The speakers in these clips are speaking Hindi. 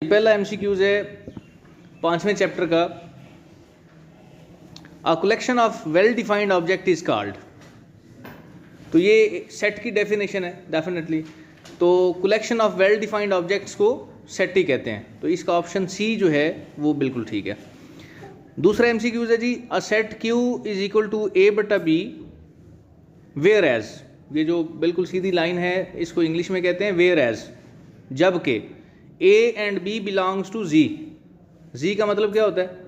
पहला एमसीक्यूज है 5वें चैप्टर का, a collection of well defined object is called. तो ये सेट की डेफिनेशन है डेफिनेटली। तो collection of well defined objects को सेट ही कहते हैं। तो इसका ऑप्शन सी जो है वो बिल्कुल ठीक है। दूसरा एमसीक्यूज है जी, a set Q is equal to A बटा बी वेयर एज। ये जो बिल्कुल सीधी लाइन है इसको इंग्लिश में कहते हैं वेयर एज, जबकि A and B belongs to G. G का मतलब क्या होता है?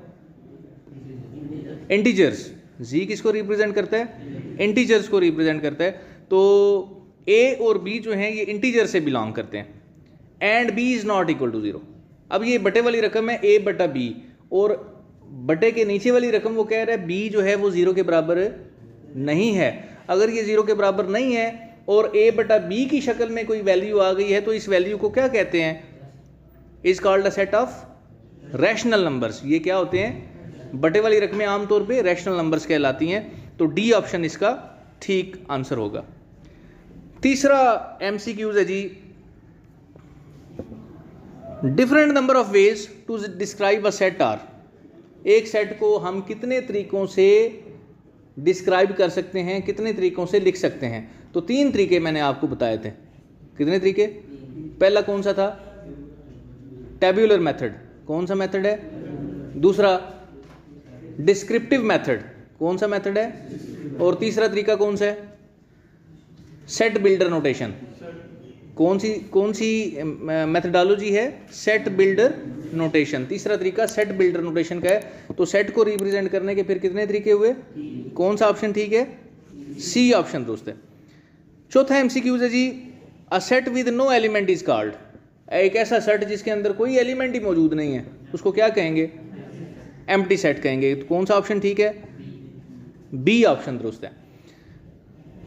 इंटीजर्स। जी किसको रिप्रेजेंट करता है? इंटीजर्स को रिप्रेजेंट करता है। तो ए और बी जो हैं ये इंटीजर से बिलोंग करते हैं। And B is not equal to zero. अब ये बटे वाली रकम है ए बटा बी, और बटे के नीचे वाली रकम वो कह रहा है बी जो है वो जीरो के बराबर नहीं है। अगर ये जीरो के बराबर नहीं है और ए बटा बी की शक्ल में कोई वैल्यू आ गई है तो इस वैल्यू को क्या कहते हैं? Is called a set of rational numbers. ये क्या होते हैं? बटे वाली रकमें आमतौर पे रैशनल नंबर्स कहलाती हैं। तो डी ऑप्शन इसका ठीक आंसर होगा। तीसरा एमसीक्यूज है जी, different number of ways to describe a set are. एक सेट को हम कितने तरीकों से डिस्क्राइब कर सकते हैं, कितने तरीकों से लिख सकते हैं? तो 3 तरीके मैंने आपको बताए थे। कितने तरीके? पहला कौन सा था? Tabular method. कौन सा मेथड है? दूसरा डिस्क्रिप्टिव मेथड। कौन सा मेथड है? और तीसरा तरीका कौन सा है? Set builder notation. कौन सी मेथडोलॉजी है? Set builder notation. तीसरा तरीका सेट बिल्डर नोटेशन का है। तो सेट को रिप्रेजेंट करने के फिर कितने तरीके हुए? कौन सा ऑप्शन ठीक है? सी ऑप्शन दोस्त है। चौथा एमसीक्यूज है जी, a set with no element is called. एक ऐसा सेट जिसके अंदर कोई एलिमेंट ही मौजूद नहीं है उसको क्या कहेंगे? एम्प्टी सेट कहेंगे। तो कौन सा ऑप्शन ठीक है? बी ऑप्शन दुरुस्त है।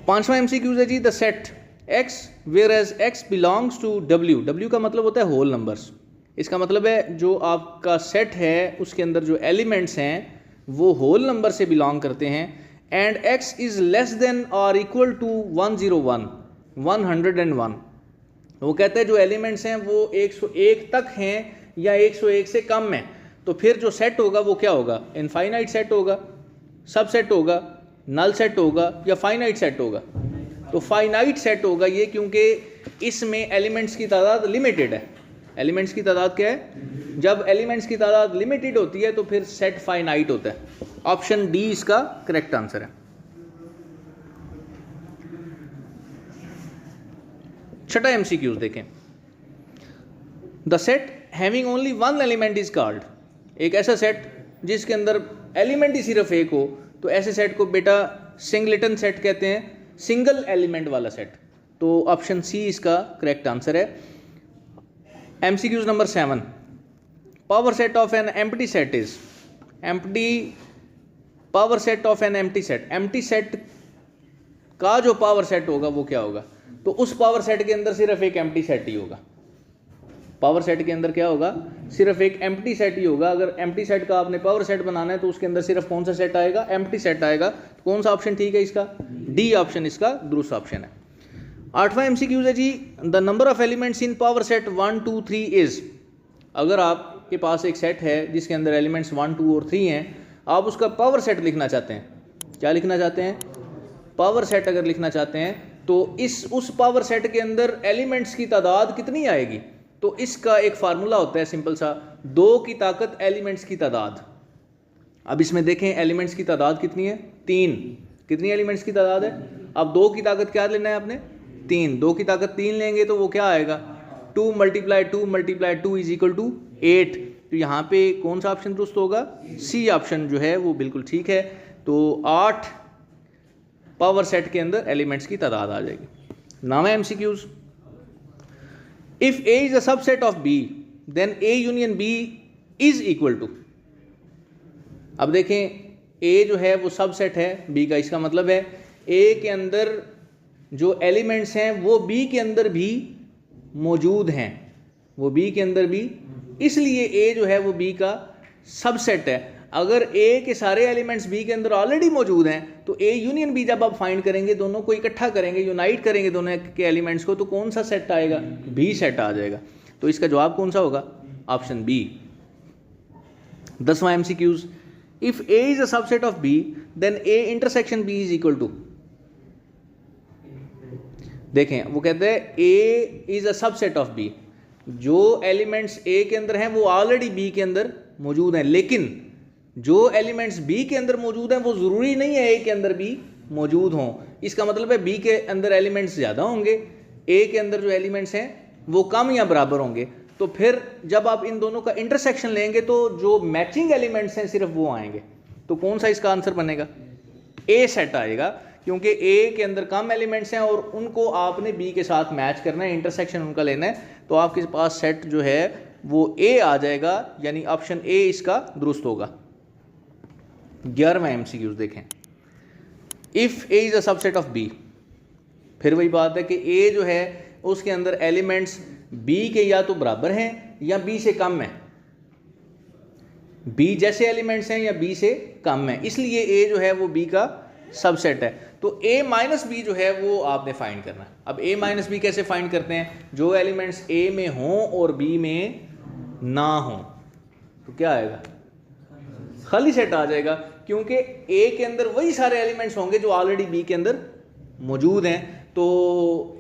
5वां एमसीक्यूज है जी, the set X whereas X belongs to W. W का मतलब होता है होल नंबर्स। इसका मतलब है जो आपका सेट है उसके अंदर जो एलिमेंट्स हैं वो होल नंबर से बिलोंग करते हैं। And x is less than और इक्वल टू 101, 101। वो कहते हैं जो एलिमेंट्स हैं वो 101 तक हैं या 101 से कम है। तो फिर जो सेट होगा वो क्या होगा? इनफाइनाइट सेट होगा, सब सेट होगा, नल सेट होगा या फाइनाइट सेट होगा? तो फाइनाइट सेट होगा ये, क्योंकि इसमें एलिमेंट्स की तादाद लिमिटेड है। एलिमेंट्स की तादाद क्या है? जब एलिमेंट्स की तादाद लिमिटेड होती है तो फिर सेट फाइनाइट होता है। ऑप्शन डी इसका करेक्ट आंसर है। छठा एमसीक्यूज देखें, the set having only one element is called. एक ऐसा सेट जिसके अंदर एलिमेंट ही सिर्फ एक हो तो ऐसे सेट को बेटा सिंगलेटन सेट कहते हैं, सिंगल एलिमेंट वाला सेट। तो ऑप्शन सी इसका करेक्ट आंसर है। MCQs number 7, power set of an empty set is. Empty power set of an empty set. Empty set का जो पावर सेट होगा वो क्या होगा? तो उस पावर सेट के अंदर सिर्फ एक एम्प्टी सेट ही होगा। पावर सेट के अंदर क्या होगा? सिर्फ एक एम्प्टी सेट ही होगा। अगर एम्प्टी सेट का आपने पावर सेट बनाना है तो उसके अंदर सिर्फ कौन सा सेट आएगा? एम्प्टी सेट आएगा। तो कौन सा ऑप्शन ठीक है इसका? डी ऑप्शन इसका दुरुस्त ऑप्शन है। 8वां एमसीक्यूज है जी, the number of elements in power set 1 2 3 is. अगर आपके पास एक सेट है जिसके अंदर एलिमेंट्स 1 2 और 3 हैं, आप उसका पावर सेट लिखना चाहते हैं। क्या लिखना चाहते हैं? पावर सेट अगर लिखना चाहते हैं तो उस पावर सेट के अंदर एलिमेंट्स की तादाद कितनी आएगी? तो इसका एक फार्मूला होता है सिंपल सा, 2 की ताकत एलिमेंट्स की तादाद। अब इसमें देखें एलिमेंट्स की तादाद कितनी है? 3। कितनी एलिमेंट्स की तादाद है? अब 2 की ताकत क्या लेना है आपने? 3। 2 की ताकत 3 लेंगे तो वो क्या आएगा? 2 × 2 × 2 इज इक्वल टू 8। तो यहाँ पे कौन सा ऑप्शन दुरुस्त होगा? सी ऑप्शन जो है वो बिल्कुल ठीक है। तो 8 पावर सेट के अंदर एलिमेंट्स की तादाद आ जाएगी। 9वां MCQs, if A is a subset of B then A union B is equal to. अब देखें ए जो है वो सबसेट है बी का। इसका मतलब है ए के अंदर जो एलिमेंट्स हैं वो बी के अंदर भी मौजूद हैं, वो बी के अंदर भी, इसलिए ए जो है वो बी का सबसेट है। अगर ए के सारे एलिमेंट्स बी के अंदर ऑलरेडी मौजूद हैं तो ए यूनियन बी जब आप फाइंड करेंगे, दोनों को इकट्ठा करेंगे, यूनाइट करेंगे दोनों के एलिमेंट्स को, तो कौन सा सेट आएगा? बी सेट आ जाएगा। तो इसका जवाब कौन सा होगा? Option B. 10वां MCQs, if A is a subset of B then A intersection B is equal to. देखें वो कहते हैं A is a subset of B, जो एलिमेंट्स A के अंदर हैं वो ऑलरेडी B के अंदर मौजूद हैं, लेकिन जो एलिमेंट्स B के अंदर मौजूद हैं वो ज़रूरी नहीं है A के अंदर भी मौजूद हों। इसका मतलब है B के अंदर एलिमेंट्स ज़्यादा होंगे, A के अंदर जो एलिमेंट्स हैं वो कम या बराबर होंगे। तो फिर जब आप इन दोनों का इंटरसेक्शन लेंगे तो जो मैचिंग एलिमेंट्स हैं सिर्फ वो आएंगे। तो कौन सा इसका आंसर बनेगा? A सेट आएगा, क्योंकि A के अंदर कम एलिमेंट्स हैं और उनको आपने B के साथ मैच करना है, इंटरसेक्शन उनका लेना है, तो आपके पास सेट जो है वो A आ जाएगा, यानी ऑप्शन A इसका दुरुस्त होगा। 11वां MCQs देखें, if A is a subset of B, फिर वही बात है कि A जो है उसके अंदर एलिमेंट्स B के या तो बराबर हैं या B से कम हैं, B जैसे एलिमेंट्स हैं या B से कम हैं, इसलिए A जो है वो B का सबसेट है। तो A माइनस B जो है वो आपने फाइंड करना है। अब A माइनस B कैसे फाइंड करते हैं? जो एलिमेंट्स A में हों और B में ना हों, तो क्या आएगा? खाली सेट आ जाएगा, क्योंकि A के अंदर वही सारे एलिमेंट्स होंगे जो ऑलरेडी B के अंदर मौजूद हैं। तो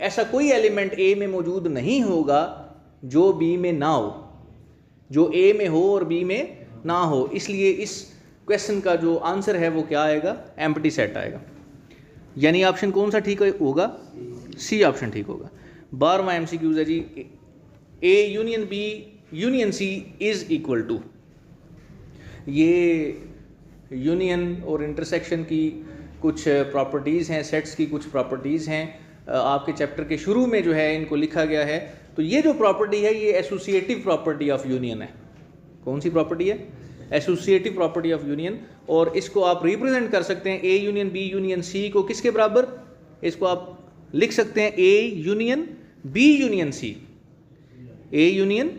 ऐसा कोई एलिमेंट A में मौजूद नहीं होगा जो B में ना हो, जो A में हो और B में ना हो, इसलिए इस क्वेश्चन का जो आंसर है वो क्या आएगा? एम्प्टी सेट आएगा। यानी ऑप्शन कौन सा ठीक होगा? सी ऑप्शन ठीक होगा। 12वां MCQs है जी, A union B union C is equal to. ये यूनियन और इंटरसेक्शन की कुछ प्रॉपर्टीज़ हैं, सेट्स की कुछ प्रॉपर्टीज़ हैं, आपके चैप्टर के शुरू में जो है इनको लिखा गया है। तो ये जो प्रॉपर्टी है ये एसोसिएटिव प्रॉपर्टी ऑफ यूनियन है। कौन सी प्रॉपर्टी है? Associative property of union. और इसको आप रिप्रेजेंट कर सकते हैं A union B union C को किसके बराबर? इसको आप लिख सकते हैं A union B union C, A union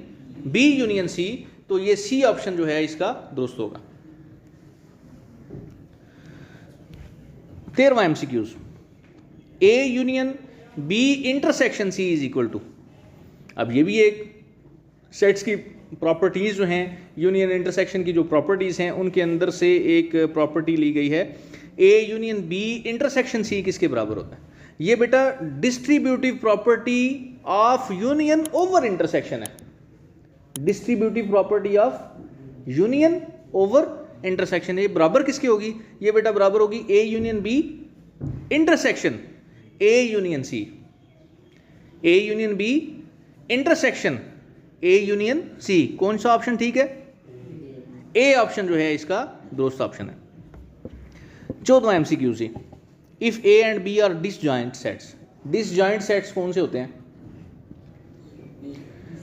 B union C। तो ये C ऑप्शन जो है इसका दुरुस्त होगा। 13वां MCQs, A union B intersection C is equal to. अब ये भी एक सेट्स की प्रॉपर्टीज़ जो हैं, यूनियन इंटरसेक्शन की जो प्रॉपर्टीज़ हैं उनके अंदर से एक प्रॉपर्टी ली गई है। A union B intersection C किसके बराबर होता है? ये बेटा distributive property of union over intersection है। Distributive property of union over intersection, ये बराबर किसकी होगी? ये बेटा बराबर होगी A union B intersection A union C, A union B intersection A union C। कौन सा ऑप्शन ठीक है? A ऑप्शन जो है इसका दुरुस्त ऑप्शन है। 14वां MCQ से, if A and B are disjoint sets. Disjoint sets कौन से होते हैं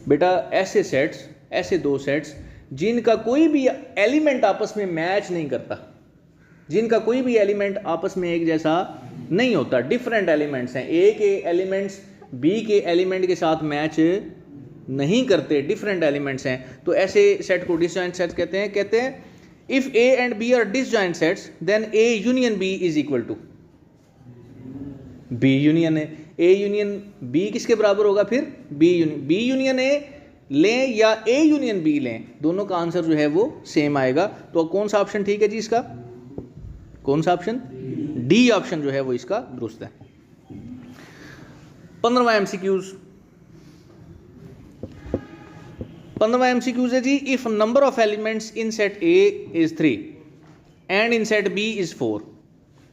बेटा? ऐसे सेट्स, ऐसे दो सेट्स जिनका कोई भी एलिमेंट आपस में मैच नहीं करता, जिनका कोई भी एलिमेंट आपस में एक जैसा नहीं होता, डिफरेंट एलिमेंट्स हैं, A के एलिमेंट्स B के एलिमेंट के साथ मैच नहीं करते, डिफरेंट एलिमेंट्स हैं, तो ऐसे सेट को डिसजॉइंट सेट्स कहते हैं। कहते हैं if A and B are disjoint sets then A union B is equal to B union A। A union B किसके बराबर होगा फिर? B यूनियन A लें या A यूनियन B लें, दोनों का आंसर जो है वो सेम आएगा। तो कौन सा ऑप्शन ठीक है जी इसका? कौन सा ऑप्शन? D ऑप्शन जो है वो इसका दुरुस्त है। 15वां MCQs, 15वां MCQs है जी, if number of elements in set A is 3 and in set B is 4।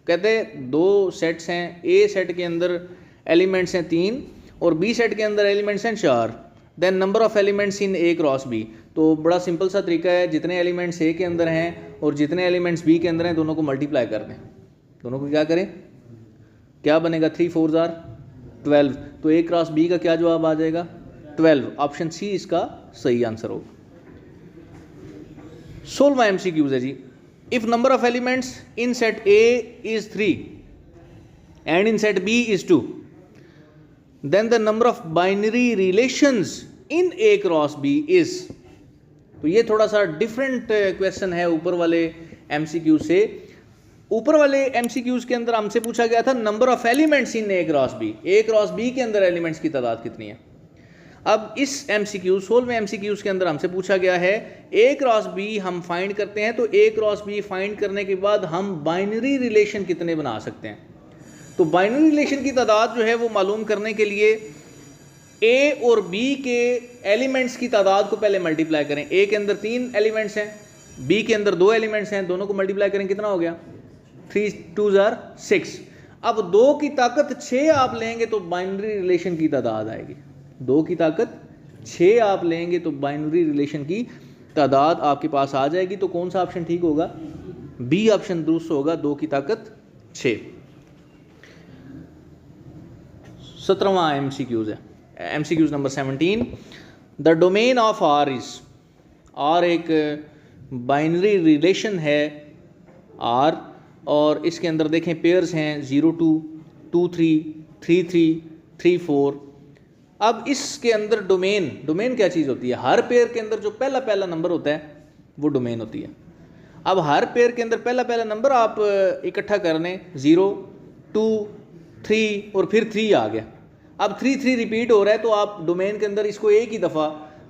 कहते हैं दो सेट्स हैं, A सेट के अंदर एलिमेंट्स हैं 3 और B सेट के अंदर एलिमेंट्स हैं 4, then number of elements in A cross B। तो बड़ा सिंपल सा तरीका है, जितने एलिमेंट्स A के अंदर हैं और जितने एलिमेंट्स B के अंदर हैं दोनों को मल्टीप्लाई कर दें। दोनों को क्या करें? क्या बनेगा? 3 4 12। तो A क्रॉस B का क्या जवाब आ जाएगा? 12। ऑप्शन C इसका सही आंसर होगा। 16वां MCQs है जी, if number of elements in set A is 3 and in set B is 2 then the number of binary relations in A cross B is. तो ये थोड़ा सा डिफरेंट क्वेश्चन है ऊपर वाले MCQ से। ऊपर वाले MCQs के अंदर हमसे पूछा गया था number of elements in A cross B, A cross B के अंदर एलिमेंट्स की तादाद कितनी है। अब इस MCQ 16वें MCQs के अंदर हमसे पूछा गया है A क्रॉस B हम फाइंड करते हैं, तो A क्रॉस B फाइंड करने के बाद हम बाइनरी रिलेशन कितने बना सकते हैं। तो बाइनरी रिलेशन की तादाद जो है वो मालूम करने के लिए A और B के एलिमेंट्स की तादाद को पहले मल्टीप्लाई करें। A के अंदर 3 एलिमेंट्स हैं, B के अंदर 2 एलिमेंट्स हैं, दोनों को मल्टीप्लाई करें, कितना हो गया 3 2 6। अब 2 की ताकत 6 आप लेंगे तो बाइनरी रिलेशन की तादाद आएगी। 2 की ताकत 6 आप लेंगे तो बाइनरी रिलेशन की तादाद आपके पास आ जाएगी। तो कौन सा ऑप्शन ठीक होगा, बी ऑप्शन दुरुस्त होगा, 2 की ताकत 6। 17वां MCQs है, MCQs number 17। The domain of R is, R एक बाइनरी रिलेशन है R, और इसके अंदर देखें पेयर्स हैं 0 2 2 3 3 3 3 4। अब इसके अंदर डोमेन क्या चीज़ होती है, हर पेयर के अंदर जो पहला नंबर होता है वो डोमेन होती है। अब हर पेयर के अंदर पहला नंबर आप इकट्ठा कर लें, 0 2 3 और फिर 3 आ गया। अब 3 3 रिपीट हो रहा है, तो आप डोमेन के अंदर इसको एक ही दफ़ा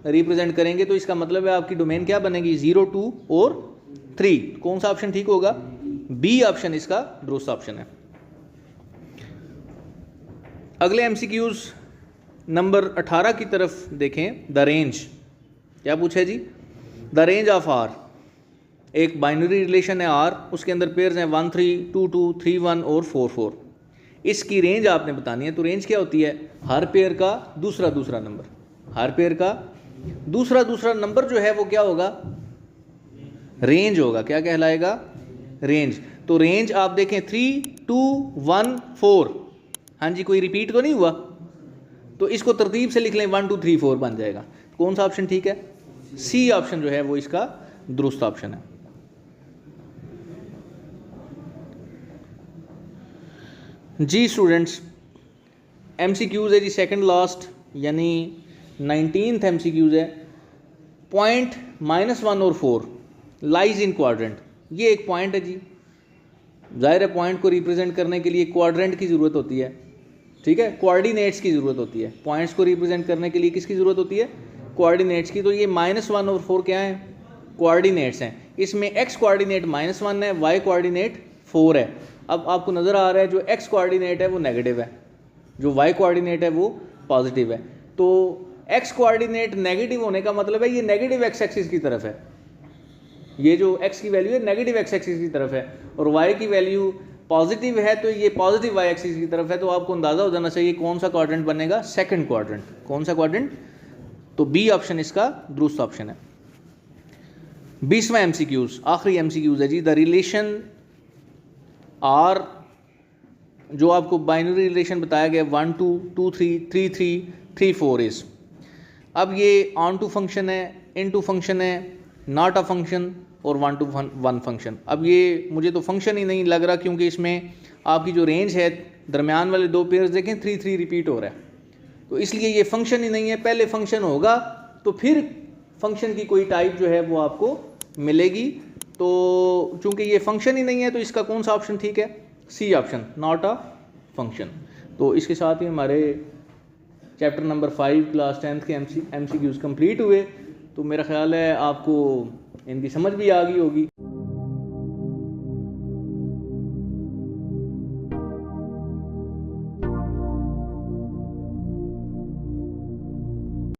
रिप्रेजेंट करेंगे, तो इसका मतलब है आपकी डोमेन क्या बनेगी 0 2 और 3। कौन सा ऑप्शन ठीक होगा, बी ऑप्शन इसका दुरुस्त ऑप्शन है। अगले MCQs नंबर 18 की तरफ देखें। द रेंज, क्या पूछा है जी, द रेंज ऑफ R, एक बाइनरी रिलेशन है R, उसके अंदर पेयर्स हैं 1 3 2 2 3 1 और 4 4। इसकी रेंज आपने बतानी है। तो रेंज क्या होती है, हर पेयर का दूसरा नंबर, हर पेयर का दूसरा नंबर जो है वो क्या होगा, रेंज होगा। क्या कहलाएगा, रेंज। तो रेंज आप देखें 3 2 1 4, हाँ जी, कोई रिपीट तो नहीं हुआ, तो इसको तरतीब से लिख लें 1 2 3 4 बन जाएगा। कौन सा ऑप्शन ठीक है, सी ऑप्शन जो है वो इसका दुरुस्त ऑप्शन है। जी स्टूडेंट्स, MCQs है जी सेकंड लास्ट, यानी 19th MCQs है। पॉइंट -1 और 4 लाइज इन क्वाड्रेंट, ये एक पॉइंट है जी। जाहिर है पॉइंट को रिप्रेजेंट करने के लिए क्वाड्रेंट की ज़रूरत होती है, ठीक है, कोऑर्डिनेट्स की ज़रूरत होती है। पॉइंट्स को रिप्रेजेंट करने के लिए किसकी ज़रूरत होती है, कोऑर्डिनेट्स की। तो ये -1 और 4 क्या हैं, कोऑर्डिनेट्स हैं। इसमें x कोऑर्डिनेट -1 है, y कोऑर्डिनेट 4 है। अब आपको नज़र आ रहा है जो x कोऑर्डिनेट है वो नेगेटिव है, जो y कोऑर्डिनेट है वो पॉजिटिव है। तो x कोऑर्डिनेट नेगेटिव होने का मतलब है ये नेगेटिव x एक्सिस की तरफ है, ये जो x की वैल्यू है नेगेटिव x एक्सिस की तरफ है, और y की वैल्यू पॉजिटिव है तो ये पॉजिटिव y एक्सिस की तरफ है। तो आपको अंदाज़ा हो जाना चाहिए कौन सा क्वाड्रेंट बनेगा, सेकंड क्वाड्रेंट। कौन सा क्वाड्रेंट, तो बी ऑप्शन इसका दुरुस्त ऑप्शन है। 20वां MCQs, आखिरी MCQs है जी। द रिलेशन R, जो आपको बाइनरी रिलेशन बताया गया 1 2 2 3 3 3 3 4 इज। अब ये ऑन टू फंक्शन है, इन टू फंक्शन है, नॉट अ फंक्शन और 1 to 1 फंक्शन। अब ये मुझे तो फंक्शन ही नहीं लग रहा, क्योंकि इसमें आपकी जो रेंज है दरमियान वाले 2 पेयर्स देखें 3 3 रिपीट हो रहा है, तो इसलिए ये फंक्शन ही नहीं है। पहले फंक्शन होगा तो फिर फंक्शन की कोई टाइप जो है वो आपको मिलेगी। तो चूंकि ये फंक्शन ही नहीं है तो इसका कौन सा ऑप्शन ठीक है, C option, not a function. तो इसके साथ ही हमारे चैप्टर नंबर 5 क्लास 10th के MCQs कंप्लीट हुए। तो मेरा ख्याल है आपको इनकी समझ भी आ गई होगी।